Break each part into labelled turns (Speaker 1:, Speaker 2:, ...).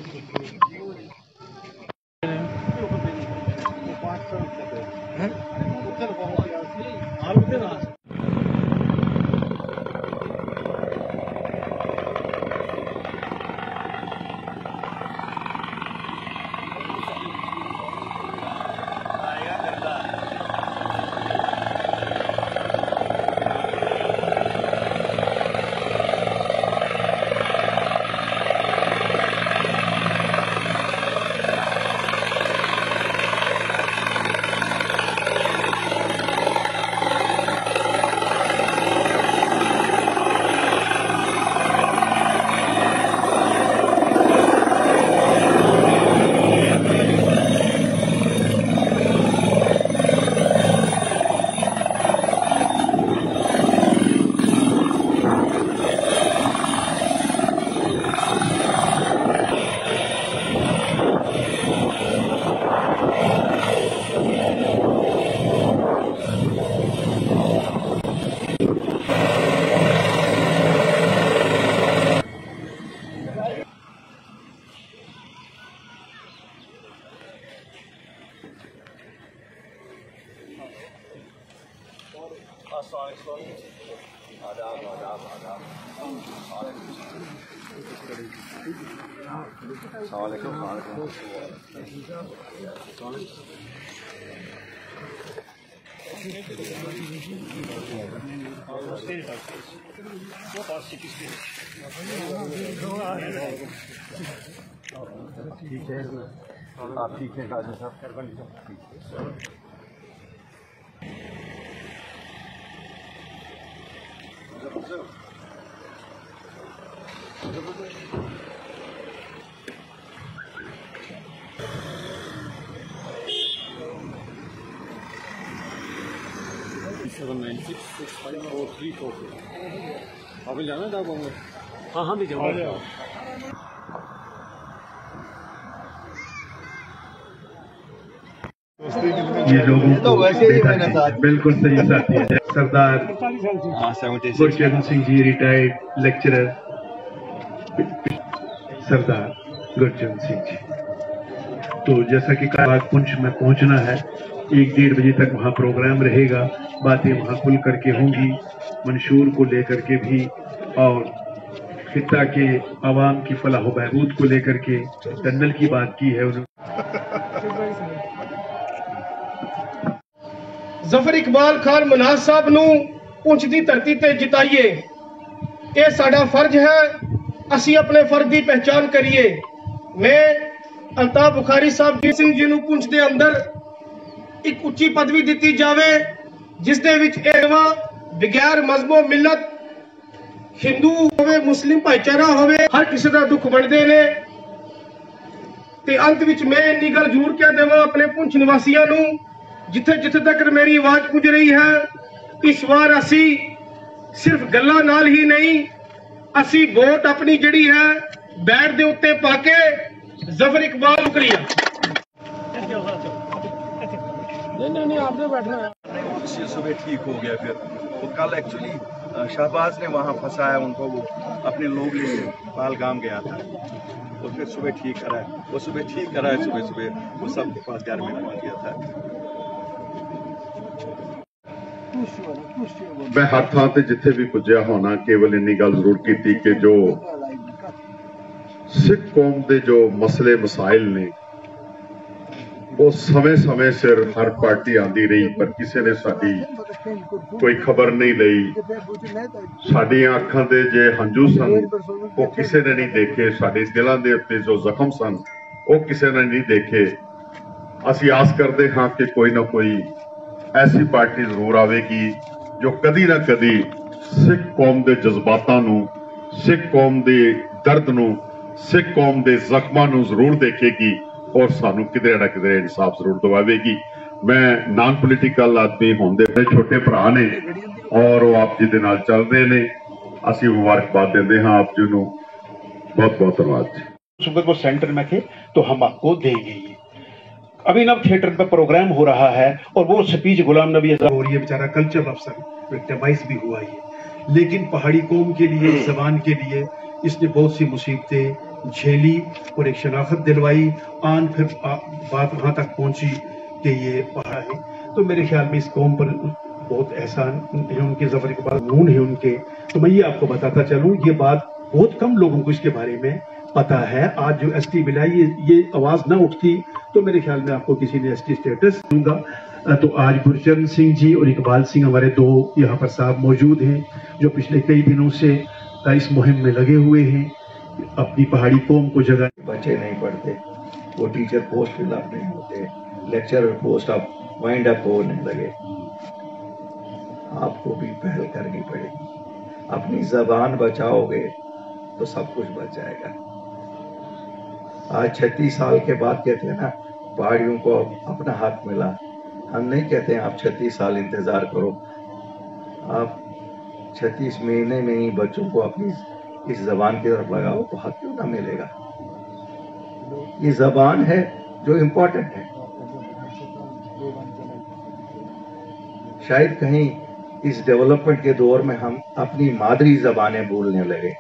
Speaker 1: ठीक है, आप ठीक है काजी साहब?
Speaker 2: अभी जाना था बोंगे?
Speaker 3: हाँ हाँ भी जाऊँगा।
Speaker 4: ये लोगों को बिल्कुल सही साथी है। सरदार गुरचरण सिंह जी रिटायर्ड लेक्चरर, सरदार गुरचरण सिंह जी। तो जैसा कि पुंछ में पहुंचना है, 1-1:30 बजे तक वहां प्रोग्राम रहेगा, बातें वहां खुल करके होंगी, मंशूर को लेकर के भी और खित्ता के आवाम की फलाह बहबूद को लेकर के टनल की बात की है उन्होंने।
Speaker 5: ज़फर इकबाल खान मनाज साहब नूं पुंछ दी धरती ते जिताइए, ये साडा फर्ज है, असी अपने फर्ज की पहचान करिए। मैं अल्ताफ बुखारी साहब सिंह जी नूं पुंछ दे अंदर एक उच्ची पदवी दी जाए, जिस दे विच बगैर मजहबो मिलत, हिंदू होवे मुस्लिम भाईचारा होवे, हर किसी का दुख वंडदे ने। ते अंत विच मैं इन्नी गल जरूर कह देवां अपने पुंछ निवासियों नूं, जिथे जिथे तक मेरी आवाज पुज रही है, इस बार असी सिर्फ गल्लां नाल ही नहीं, असी वोट अपनी जिहड़ी है बैठ दे उत्ते पाके ज़फर इकबाल करिए। नहीं आपने बैठना है।
Speaker 1: सुबह ठीक हो गया फिर तो कल एक्चुअली शहबाज ने वहाँ फंसाया उनको, वो अपने लोग लेके पालगाम गया था, तो फिर सुबह ठीक कराया, वो सुबह ठीक कराया, सुबह सुबह वो सबके पास घर में पहुँच गया था।
Speaker 4: मैं हर थां ते जिथे भी पुज्या होना केवल इन्नी गल जरूर की थी कि जो सिख कौम के जो मसले मसाइल ने वो समय समय सिर हर पार्टी आती रही, पर किसी ने साडी कोई खबर नहीं लई। साडियां अखां दे जे हंजू सन वो किसी ने नहीं देखे, साडे दिलों के उत्ते जो जख्म सन वो किसी ने नहीं देखे। असी आस करते हाँ कि कोई ना कोई ऐसी पार्टी जरूर आवेगी जो कदी ना कदी सिख कौम के जज्बातां नूं, सिख कौम के दर्द नूं, सिख कौम के जख्मां नूं जरूर देखेगी और सानू किधरे ना किधरे इंसाफ जरूर दवावेगी। मैं नॉन पोलिटिकल आदमी होंदे मेरे छोटे भरा ने और वो आप जी दे नाल चल रहे ने, असी मुबारकबाद देंदे हाँ आप जी नूं, बहुत बहुत धन्यवाद।
Speaker 6: सुबह को सेंटर में थे तो हम आपको देंगे। अभिनव थिएटर पर प्रोग्राम हो रहा है और वो स्पीच गुलाम नबी
Speaker 4: और ये बेचारा कल्चर अफसर विक्टिमाइज भी हुआ है, लेकिन पहाड़ी कौम के लिए, जबान के लिए इसने बहुत सी मुसीबतें
Speaker 6: झेली और एक शनाख्त दिलवाई, आन फिर बात वहाँ तक पहुँची कि ये पहाड़ है। तो मेरे ख्याल में इस कौम पर बहुत एहसान है उनके, ज़फ़र इकबाल नून है उनके। तो मैं ये आपको बताता चलूँ, ये बात बहुत कम लोगों को इसके बारे में पता है। आज जो ST मिला ये आवाज़ ना उठती तो मेरे ख्याल में आपको किसी ने ST स्टेटस दूंगा। तो आज गुरचरण सिंह जी और इकबाल सिंह हमारे दो यहाँ पर साहब मौजूद हैं जो पिछले कई दिनों से इस मुहिम में लगे हुए हैं अपनी पहाड़ी कौम को जगह।
Speaker 2: बच्चे नहीं पढ़ते, वो टीचर पोस्ट फिलअप नहीं होते, लेक्चरर पोस्ट अब वाइंड अप होने लगे। आपको भी पहल करनी पड़ेगी। अपनी जबान बचाओगे तो सब कुछ बच जाएगा। आज 36 साल के बाद कहते हैं ना पहाड़ियों को अपना हक मिला। हम नहीं कहते हैं आप 36 साल इंतजार करो, आप 36 महीने में ही बच्चों को अपनी इस जबान की तरफ लगाओ तो हक क्यों ना मिलेगा। ये जबान है जो इम्पोर्टेंट है। शायद कहीं इस डेवलपमेंट के दौर में हम अपनी मादरी जबानें भूलने लगे।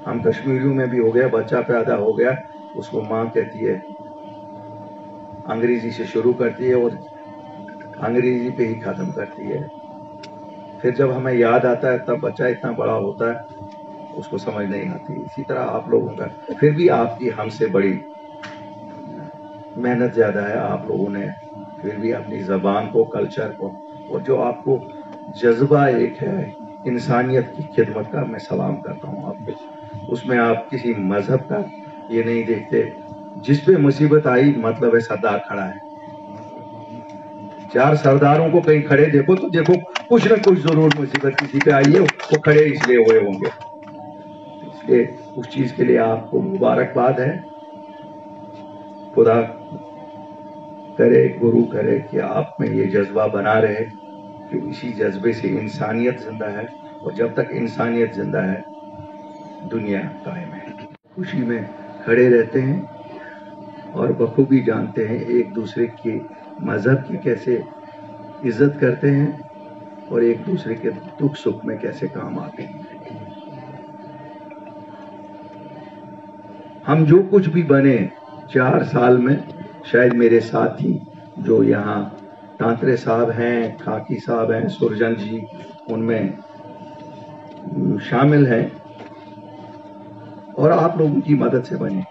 Speaker 2: हम कश्मीरियों में भी हो गया, बच्चा पैदा हो गया उसको माँ कहती है, अंग्रेजी से शुरू करती है और अंग्रेजी पे ही खत्म करती है। फिर जब हमें याद आता है तब बच्चा इतना बड़ा होता है उसको समझ नहीं आती। इसी तरह आप लोगों का फिर भी आपकी हमसे बड़ी मेहनत ज्यादा है। आप लोगों ने फिर भी अपनी जबान को, कल्चर को, और जो आपको जज्बा एक है इंसानियत की खिदमत का, मैं सलाम करता हूँ आपको। उसमें आप किसी मजहब का ये नहीं देखते। जिस पे मुसीबत आई मतलब है सरदार खड़ा है। 4 सरदारों को कहीं खड़े देखो तो देखो कुछ ना कुछ जरूर मुसीबत किसी पे आई है, वो खड़े इसलिए हुए होंगे। इसलिए उस चीज के लिए आपको मुबारकबाद है। खुदा करे, गुरु करे कि आप में ये जज्बा बना रहे कि इसी जज्बे से इंसानियत जिंदा है, और जब तक इंसानियत जिंदा है दुनिया कायम है। खुशी में खड़े रहते हैं और बखूबी जानते हैं एक दूसरे के मजहब की कैसे इज्जत करते हैं और एक दूसरे के दुख सुख में कैसे काम आते हैं। हम जो कुछ भी बने 4 साल में, शायद मेरे साथी जो यहाँ तांतरे साहब हैं, खाकी साहब हैं, सुरजन जी उनमें शामिल हैं, और आप लोगों की मदद से बने।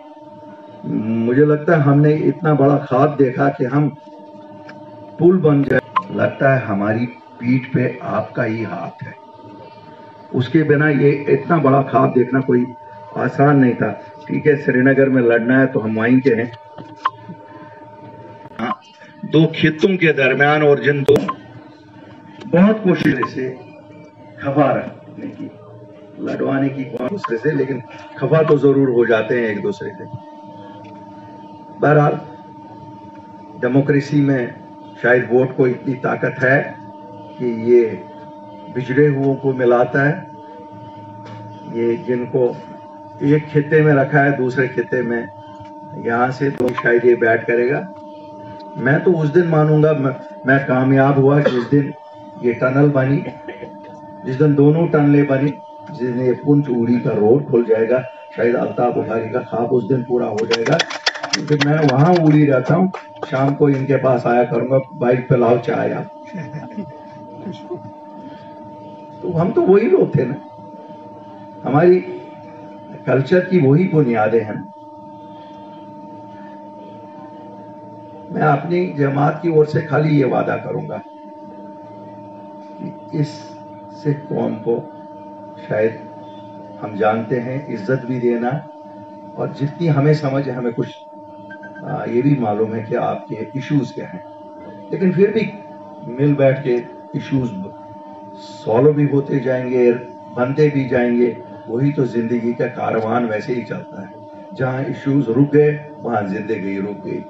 Speaker 2: मुझे लगता है हमने इतना बड़ा ख्वाब देखा कि हम पुल बन जाए। लगता है हमारी पीठ पे आपका ही हाथ है। उसके बिना ये इतना बड़ा ख्वाब देखना कोई आसान नहीं था। ठीक है, श्रीनगर में लड़ना है तो हम वहीं के हैं। 2 खित्तों के दरमियान और जिन दो बहुत कोशिश से खफा रखने की, लड़वाने की दूसरे से, लेकिन खफा तो जरूर हो जाते हैं एक दूसरे से। बहरहाल डेमोक्रेसी में शायद वोट को इतनी ताकत है कि ये बिछड़े हुओं को मिलाता है। ये जिनको एक खित्ते में रखा है दूसरे खित्ते में यहां से तो शायद ये बैट करेगा। मैं तो उस दिन मानूंगा मैं कामयाब हुआ जिस दिन ये टनल बनी, जिस दिन दोनों टनलें बनी, जिस दिन ये पुंछ उड़ी का रोड खुल जाएगा। शायद अल्ताफ बुखारी का ख्वाब उस दिन पूरा हो जाएगा, क्योंकि मैं वहां उड़ी रहता हूँ। शाम को इनके पास आया करूंगा, बाइक पे लाओ चाय आप। तो हम तो वही लोग थे ना, हमारी कल्चर की वही बुनियादें हैं। मैं अपनी जमात की ओर से खाली ये वादा करूंगा कि इससे कौम को शायद हम जानते हैं इज्जत भी देना, और जितनी हमें समझ है हमें कुछ ये भी मालूम है कि आपके इश्यूज क्या हैं, लेकिन फिर भी मिल बैठ के इश्यूज सॉल्व भी होते जाएंगे, बनते भी जाएंगे। वही तो जिंदगी का कारवान वैसे ही चलता है। जहां इश्यूज रुक गए वहां जिंदगी रुक गई।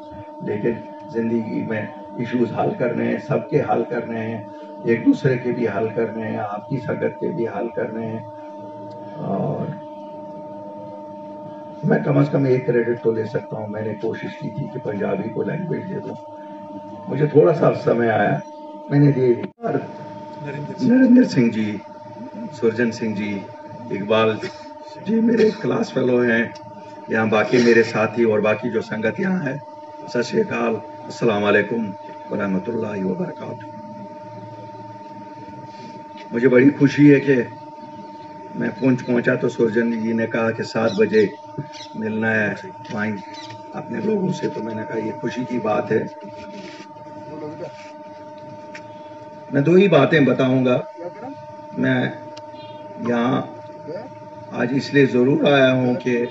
Speaker 2: लेकिन जिंदगी में इश्यूज हल करने हैं, सबके हल करने हैं, एक दूसरे के भी हल करने हैं, आपकी संगत के भी हल करने हैं। और मैं कम से कम एक क्रेडिट तो ले सकता हूँ, मैंने कोशिश की थी कि पंजाबी को लैंग्वेज दे दूँ। मुझे थोड़ा सा समय आया, मैंने दे दी। नरेंद्र सिंह जी, सुरजन सिंह जी, इकबाल जी मेरे क्लास फेलो हैं, यहाँ बाकी मेरे साथी और बाकी जो संगत यहाँ है, सत श्री अकाल, अस्सलाम वालेकुम व रहमतुल्लाहि व बरकातहू। मुझे बड़ी खुशी है कि मैं पुंछ पहुंचा तो सुरजन जी ने कहा कि 7 बजे मिलना है वहीं अपने लोगों से, तो मैंने कहा ये खुशी की बात है। मैं 2 ही बातें बताऊंगा। मैं यहाँ आज इसलिए ज़रूर आया हूँ कि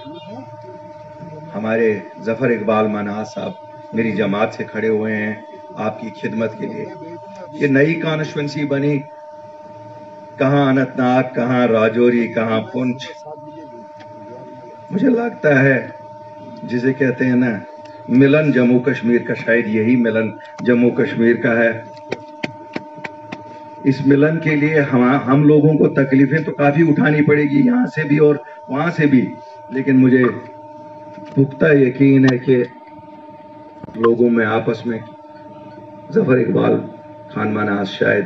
Speaker 2: हमारे जफ़र इकबाल मनाज साहब मेरी जमात से खड़े हुए हैं आपकी खिदमत के लिए। ये नई कॉन्स्टिट्यूंसी बनी, कहाँ अनंतनाग, कहाँ राजौरी, कहाँ पुंछ। मुझे लगता है जिसे कहते हैं ना मिलन जम्मू कश्मीर का, शायद यही मिलन जम्मू कश्मीर का है। इस मिलन के लिए हम लोगों को तकलीफें तो काफी उठानी पड़ेगी, यहाँ से भी और वहां से भी, लेकिन मुझे पुख्ता यकीन है कि लोगों में आपस में जफर इकबाल खान मनाज शायद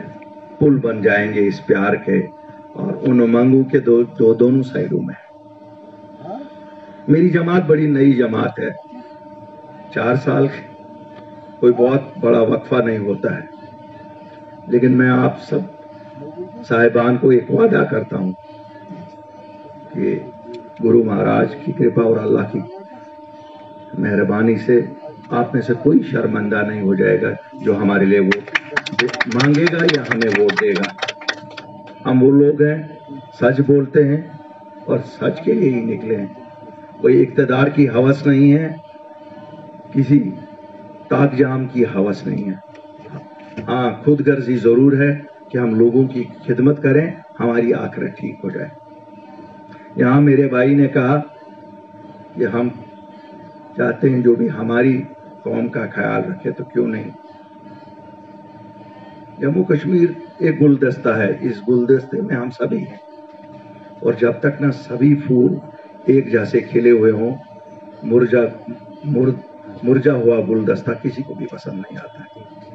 Speaker 2: पुल बन जाएंगे इस प्यार के और उन उमंगों के दोनों साइडों में। मेरी जमात बड़ी नई जमात है, 4 साल कोई बहुत बड़ा वक्फा नहीं होता है, लेकिन मैं आप सब साहिबान को एक वादा करता हूं कि गुरु महाराज की कृपा और अल्लाह की मेहरबानी से आप में से कोई शर्मिंदा नहीं हो जाएगा जो हमारे लिए वोट मांगेगा या हमें वोट देगा। हम वो लोग हैं, सच बोलते हैं और सच के लिए ही निकले हैं। कोई इक्तदार की हवस नहीं है, किसी ताकजाम की हवस नहीं है। हाँ, खुदगर्जी जरूर है कि हम लोगों की खिदमत करें, हमारी आखिरत ठीक हो जाए। यहाँ मेरे भाई ने कहा कि हम चाहते हैं जो भी हमारी कौम का ख्याल रखे, तो क्यों नहीं। जम्मू कश्मीर एक गुलदस्ता है, इस गुलदस्ते में हम सभी हैं और जब तक ना सभी फूल एक जैसे खिले हुए हों, मुरझा हुआ गुलदस्ता किसी को भी पसंद नहीं आता है,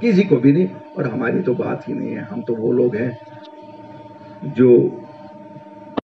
Speaker 2: किसी को भी नहीं। और हमारी तो बात ही नहीं है। हम तो वो लोग हैं जो